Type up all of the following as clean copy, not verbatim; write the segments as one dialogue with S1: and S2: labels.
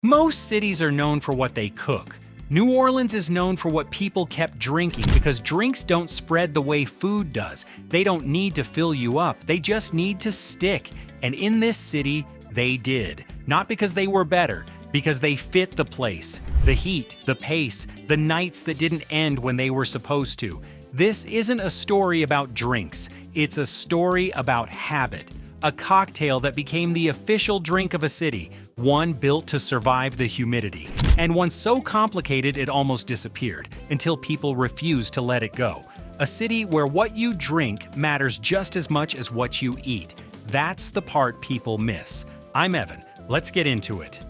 S1: Most cities are known for what they cook. New Orleans is known for what people kept drinking because drinks don't spread the way food does. They don't need to fill you up, they just need to stick. And in this city, they did. Not because they were better, because they fit the place. The heat, the pace, the nights that didn't end when they were supposed to. This isn't a story about drinks, it's a story about habit. A cocktail that became the official drink of a city, one built to survive the humidity, and one so complicated it almost disappeared, until people refused to let it go. A city where what you drink matters just as much as what you eat. That's the part people miss. I'm Evan. Let's get into it.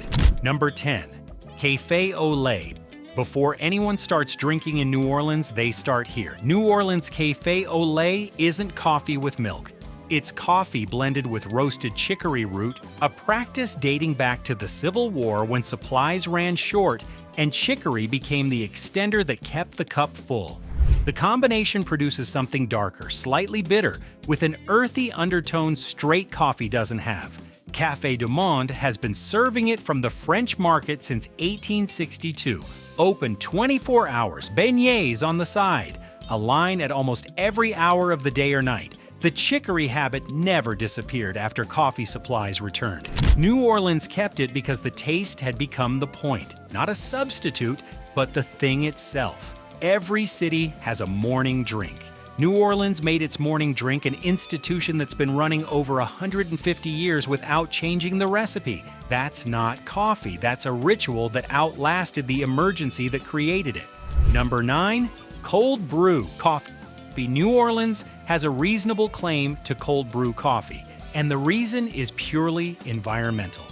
S1: Number 10. Café au lait. Before anyone starts drinking in New Orleans, they start here. New Orleans Café au lait isn't coffee with milk. It's coffee blended with roasted chicory root, a practice dating back to the Civil War when supplies ran short and chicory became the extender that kept the cup full. The combination produces something darker, slightly bitter, with an earthy undertone straight coffee doesn't have. Café du Monde has been serving it from the French market since 1862. Open 24 hours, beignets on the side, a line at almost every hour of the day or night. The chicory habit never disappeared after coffee supplies returned. New Orleans kept it because the taste had become the point, not a substitute, but the thing itself. Every city has a morning drink. New Orleans made its morning drink an institution that's been running over 150 years without changing the recipe. That's not coffee, that's a ritual that outlasted the emergency that created it. Number 9. Cold brew coffee. New Orleans has a reasonable claim to cold brew coffee, and the reason is purely environmental.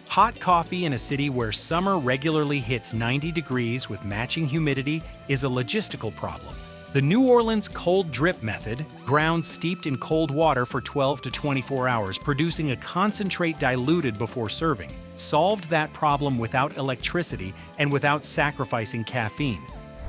S1: Hot coffee in a city where summer regularly hits 90 degrees with matching humidity is a logistical problem. The New Orleans cold drip method, ground steeped in cold water for 12 to 24 hours, producing a concentrate diluted before serving, solved that problem without electricity and without sacrificing caffeine.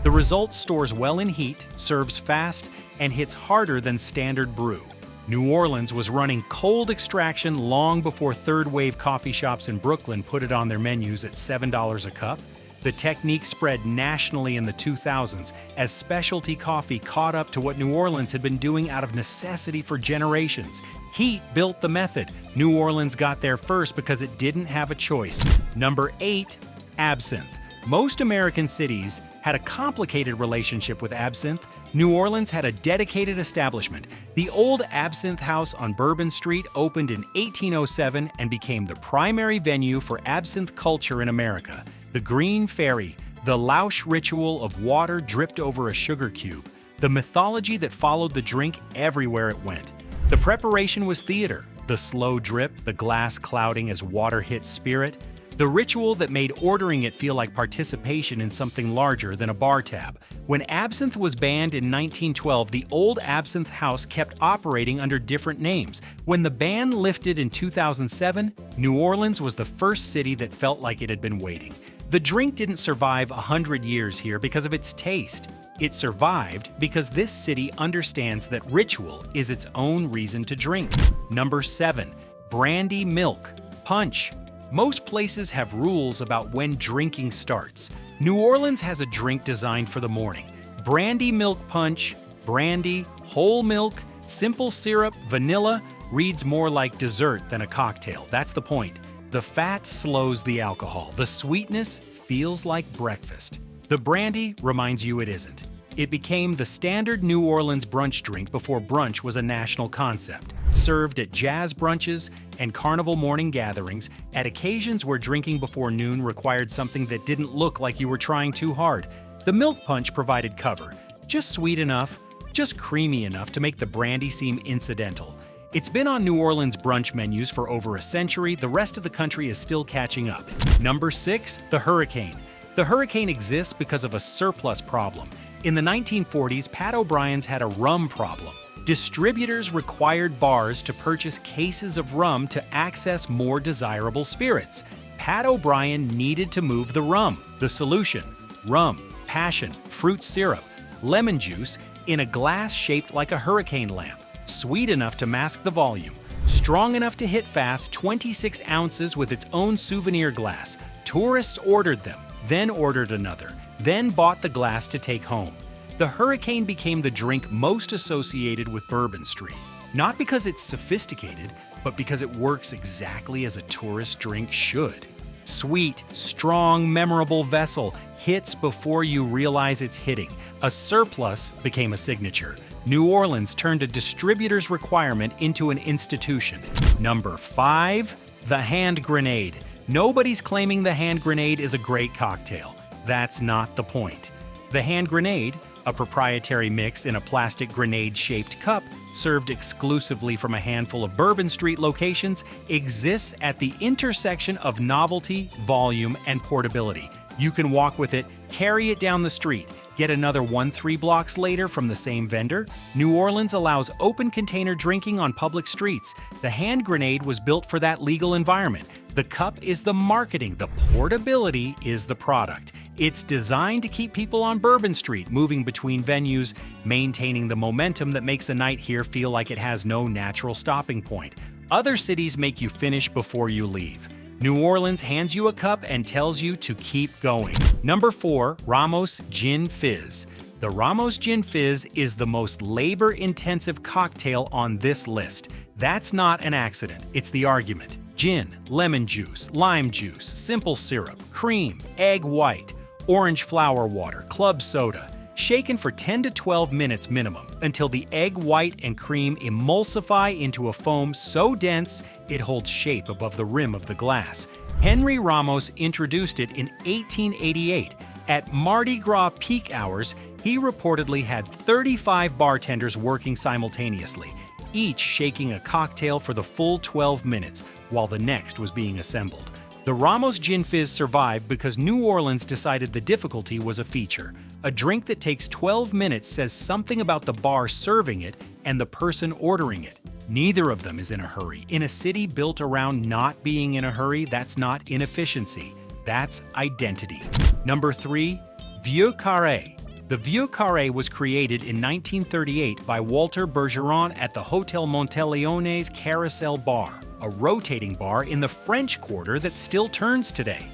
S1: The result stores well in heat, serves fast, and hits harder than standard brew. New Orleans was running cold extraction long before third-wave coffee shops in Brooklyn put it on their menus at $7 a cup. The technique spread nationally in the 2000s as specialty coffee caught up to what New Orleans had been doing out of necessity for generations. Heat built the method. New Orleans got there first because it didn't have a choice. Number 8. Absinthe. Most American cities had a complicated relationship with absinthe. New Orleans had a dedicated establishment. The old Absinthe House on Bourbon Street opened in 1807 and became the primary venue for absinthe culture in America. The Green Fairy, the louche ritual of water dripped over a sugar cube, the mythology that followed the drink everywhere it went. The preparation was theater, the slow drip, the glass clouding as water hit spirit, the ritual that made ordering it feel like participation in something larger than a bar tab. When absinthe was banned in 1912, the old Absinthe House kept operating under different names. When the ban lifted in 2007, New Orleans was the first city that felt like it had been waiting. The drink didn't survive 100 years here because of its taste. It survived because this city understands that ritual is its own reason to drink. Number 7. Brandy milk punch. Most places have rules about when drinking starts. New Orleans has a drink designed for the morning. Brandy milk punch, brandy, whole milk, simple syrup, vanilla, reads more like dessert than a cocktail. That's the point. The fat slows the alcohol. The sweetness feels like breakfast. The brandy reminds you it isn't. It became the standard New Orleans brunch drink before brunch was a national concept. Served at jazz brunches and carnival morning gatherings, at occasions where drinking before noon required something that didn't look like you were trying too hard. The milk punch provided cover, just sweet enough, just creamy enough to make the brandy seem incidental. It's been on New Orleans brunch menus for over a century. The rest of the country is still catching up. Number 6. The Hurricane. The Hurricane exists because of a surplus problem. In the 1940s, Pat O'Brien's had a rum problem. Distributors required bars to purchase cases of rum to access more desirable spirits. Pat O'Brien needed to move the rum. The solution: rum, passion, fruit syrup, lemon juice in a glass shaped like a hurricane lamp, sweet enough to mask the volume, strong enough to hit fast, 26 ounces with its own souvenir glass, Tourists ordered them, then ordered another, then bought the glass to take home. The Hurricane became the drink most associated with Bourbon Street, not because it's sophisticated, but because it works exactly as a tourist drink should. Sweet, strong, memorable vessel hits before you realize it's hitting. A surplus became a signature. New Orleans turned a distributor's requirement into an institution. Number 5, the hand grenade. Nobody's claiming the hand grenade is a great cocktail. That's not the point. The hand grenade, a proprietary mix in a plastic grenade-shaped cup served exclusively from a handful of Bourbon Street locations, exists at the intersection of novelty, volume, and portability. You can walk with it, carry it down the street, get another 1-3 blocks later from the same vendor. New Orleans allows open container drinking on public streets. The hand grenade was built for that legal environment. The cup is the marketing, the portability is the product. It's designed to keep people on Bourbon Street moving between venues, maintaining the momentum that makes a night here feel like it has no natural stopping point. Other cities make you finish before you leave. New Orleans hands you a cup and tells you to keep going. Number 4, Ramos Gin Fizz. The Ramos Gin Fizz is the most labor-intensive cocktail on this list. That's not an accident, it's the argument. Gin, lemon juice, lime juice, simple syrup, cream, egg white, orange flower water, club soda, shaken for 10 to 12 minutes minimum until the egg white and cream emulsify into a foam so dense it holds shape above the rim of the glass. Henry Ramos introduced it in 1888. At Mardi Gras peak hours, he reportedly had 35 bartenders working simultaneously, each shaking a cocktail for the full 12 minutes while the next was being assembled. The Ramos Gin Fizz survived because New Orleans decided the difficulty was a feature. A drink that takes 12 minutes says something about the bar serving it and the person ordering it. Neither of them is in a hurry. In a city built around not being in a hurry, that's not inefficiency. That's identity. Number 3, Vieux Carré. The Vieux Carré was created in 1938 by Walter Bergeron at the Hotel Monteleone's Carousel Bar, a rotating bar in the French Quarter that still turns today.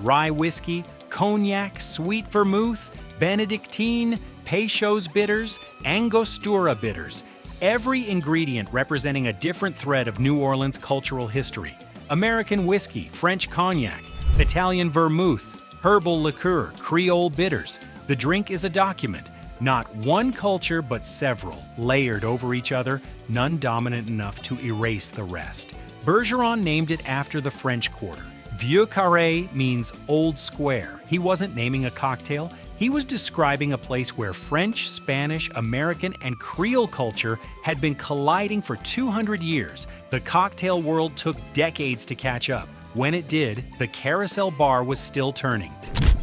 S1: Rye whiskey, cognac, sweet vermouth, Benedictine, Peychaud's bitters, Angostura bitters. Every ingredient representing a different thread of New Orleans cultural history. American whiskey, French cognac, Italian vermouth, herbal liqueur, Creole bitters. The drink is a document, not one culture but several, layered over each other, none dominant enough to erase the rest. Bergeron named it after the French Quarter. Vieux Carré means old square. He wasn't naming a cocktail, he was describing a place where French, Spanish, American, and Creole culture had been colliding for 200 years. The cocktail world took decades to catch up. When it did, the Carousel Bar was still turning.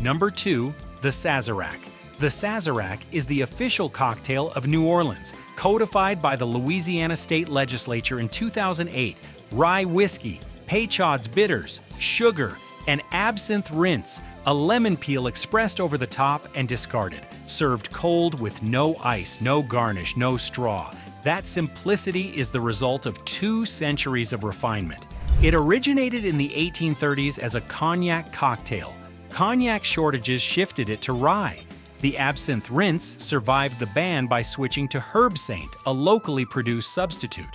S1: Number 2, the Sazerac. The Sazerac is the official cocktail of New Orleans, codified by the Louisiana State Legislature in 2008. Rye whiskey, Peychaud's bitters, sugar, an absinthe rinse, a lemon peel expressed over the top and discarded, served cold with no ice, no garnish, no straw. That simplicity is the result of 2 centuries of refinement. It originated in the 1830s as a cognac cocktail. Cognac shortages shifted it to rye. The absinthe rinse survived the ban by switching to herb saint, a locally produced substitute.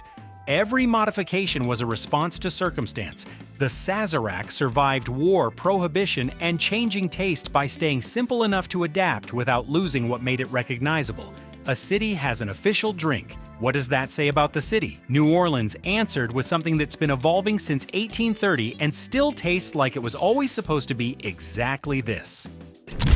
S1: Every modification was a response to circumstance. The Sazerac survived war, prohibition, and changing taste by staying simple enough to adapt without losing what made it recognizable. A city has an official drink. What does that say about the city? New Orleans answered with something that's been evolving since 1830 and still tastes like it was always supposed to be exactly this.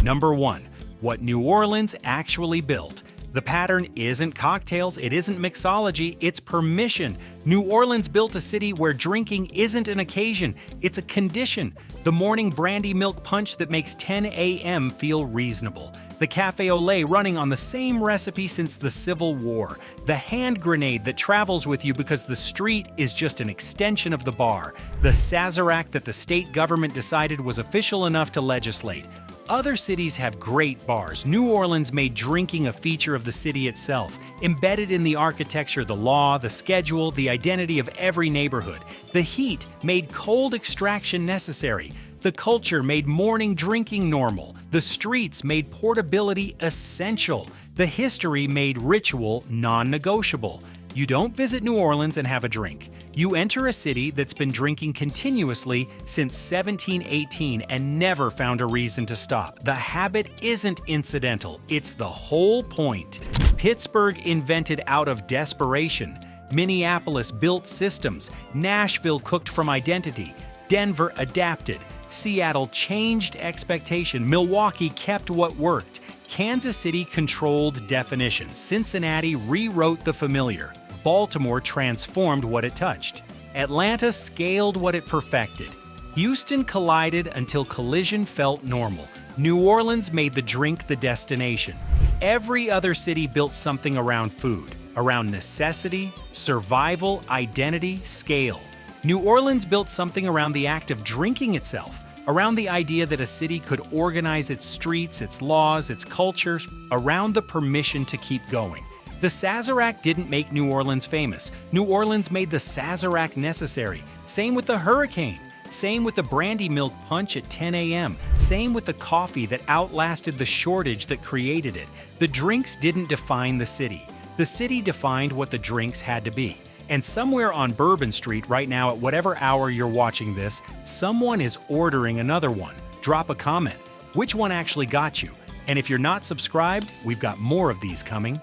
S1: Number 1. What New Orleans actually built. The pattern isn't cocktails, it isn't mixology, it's permission. New Orleans built a city where drinking isn't an occasion, it's a condition. The morning brandy milk punch that makes 10 a.m. feel reasonable. The cafe au lait running on the same recipe since the Civil War. The hand grenade that travels with you because the street is just an extension of the bar. The Sazerac that the state government decided was official enough to legislate. Other cities have great bars. New Orleans made drinking a feature of the city itself, embedded in the architecture, the law, the schedule, the identity of every neighborhood. The heat made cold extraction necessary. The culture made morning drinking normal. The streets made portability essential. The history made ritual non-negotiable. You don't visit New Orleans and have a drink. You enter a city that's been drinking continuously since 1718 and never found a reason to stop. The habit isn't incidental, it's the whole point. Pittsburgh invented out of desperation. Minneapolis built systems. Nashville cooked from identity. Denver adapted. Seattle changed expectation. Milwaukee kept what worked. Kansas City controlled definition. Cincinnati rewrote the familiar. Baltimore transformed what it touched. Atlanta scaled what it perfected. Houston collided until collision felt normal. New Orleans made the drink the destination. Every other city built something around food, around necessity, survival, identity, scale. New Orleans built something around the act of drinking itself, around the idea that a city could organize its streets, its laws, its culture, around the permission to keep going. The Sazerac didn't make New Orleans famous. New Orleans made the Sazerac necessary. Same with the hurricane. Same with the brandy milk punch at 10 a.m. Same with the coffee that outlasted the shortage that created it. The drinks didn't define the city. The city defined what the drinks had to be. And somewhere on Bourbon Street right now, at whatever hour you're watching this, someone is ordering another one. Drop a comment. Which one actually got you? And if you're not subscribed, we've got more of these coming.